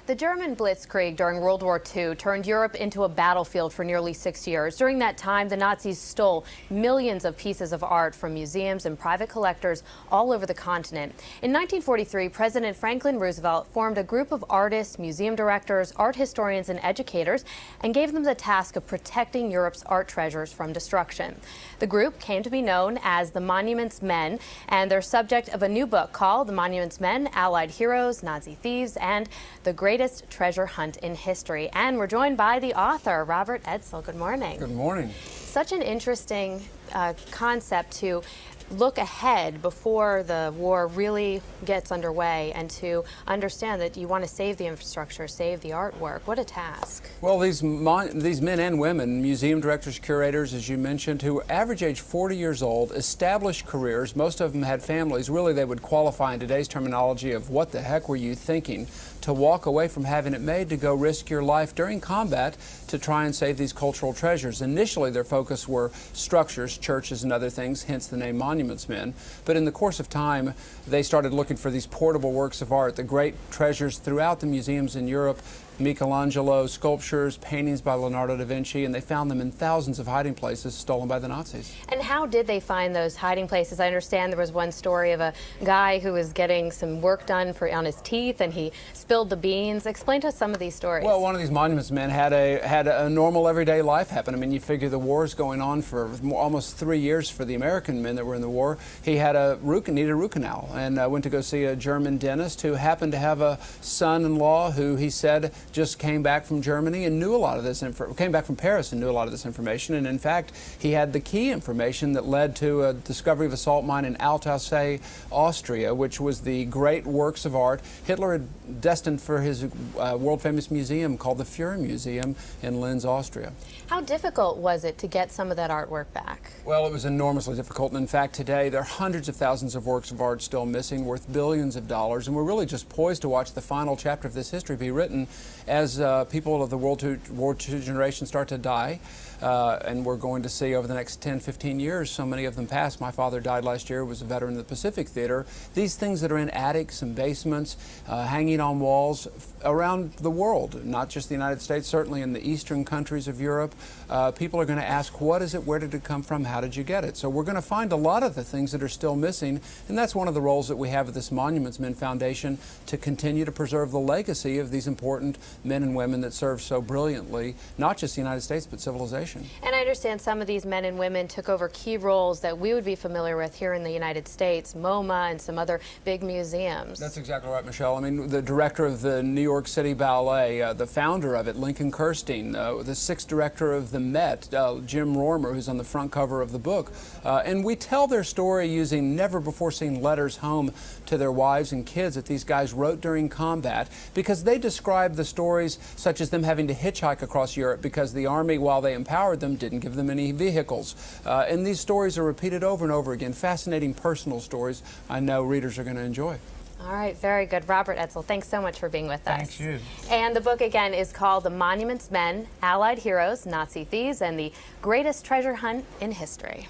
The German blitzkrieg during World War II turned Europe into a battlefield for nearly 6 years. During that time, the Nazis stole millions of pieces of art from museums and private collectors all over the continent. In 1943, President Franklin Roosevelt formed a group of artists, museum directors, art historians, and educators and gave them the task of protecting Europe's art treasures from destruction. The group came to be known as the Monuments Men, and they're subject of a new book called The Monuments Men, Allied Heroes, Nazi Thieves, and the Greatest Treasure Hunt in History. And we're joined by the author, Robert Edsel. Good morning. Good morning. Such an interesting concept to look ahead before the war really gets underway and to understand that you want to save the infrastructure, save the artwork. What a task. Well, these men and women, museum directors, curators, as you mentioned, who average age 40 years old, established careers, most of them had families. Really, they would qualify in today's terminology of what the heck were you thinking to walk away from having it made to go risk your life during combat to try and save these cultural treasures. Initially, their focus were structures, churches, and other things, hence the name Monuments Men. But in the course of time, they started looking for these portable works of art, the great treasures throughout the museums in Europe, Michelangelo, sculptures, paintings by Leonardo da Vinci, and they found them in thousands of hiding places stolen by the Nazis. And how did they find those hiding places? I understand there was one story of a guy who was getting some work done on his teeth and he spilled the beans. Explain to us some of these stories. Well, one of these Monuments Men had a normal everyday life happen. I mean, you figure the war's going on for almost 3 years for the American men that were in the war. He had needed a root canal and went to go see a German dentist who happened to have a son-in-law who he said just came back from Germany and knew a lot of this came back from Paris and knew a lot of this information. And in fact, he had the key information that led to a discovery of a salt mine in Alsace, Austria, which was the great works of art Hitler had destined for his world-famous museum called the Fuhrer Museum in Linz, Austria. How difficult was it to get some of that artwork back? Well, it was enormously difficult. And in fact, today there are hundreds of thousands of works of art still missing, worth billions of dollars. And we're really just poised to watch the final chapter of this history be written as people of the World War II generation start to die. And we're going to see over the next 10, 15 years, so many of them pass. My father died last year, was a veteran of the Pacific Theater. These things that are in attics and basements, hanging on walls around the world, not just the United States, certainly in the eastern countries of Europe, people are going to ask, what is it, where did it come from, how did you get it? So we're going to find a lot of the things that are still missing, and that's one of the roles that we have at this Monuments Men Foundation, to continue to preserve the legacy of these important men and women that served so brilliantly, not just the United States, but civilization. And I understand some of these men and women took over key roles that we would be familiar with here in the United States, MoMA and some other big museums. That's exactly right, Michelle. I mean, the director of the New York City Ballet, the founder of it, Lincoln Kirstein, the sixth director of the Met, Jim Rorimer, who's on the front cover of the book. And we tell their story using never-before-seen letters home to their wives and kids that these guys wrote during combat, because they describe the stories such as them having to hitchhike across Europe because the Army, while they empowered them, didn't give them any vehicles. And these stories are repeated over and over again. Fascinating personal stories I know readers are going to enjoy. All right, very good. Robert Edsel, thanks so much for being with us. Thank you. And the book again is called The Monuments Men, Allied Heroes, Nazi Thieves, and the Greatest Treasure Hunt in History.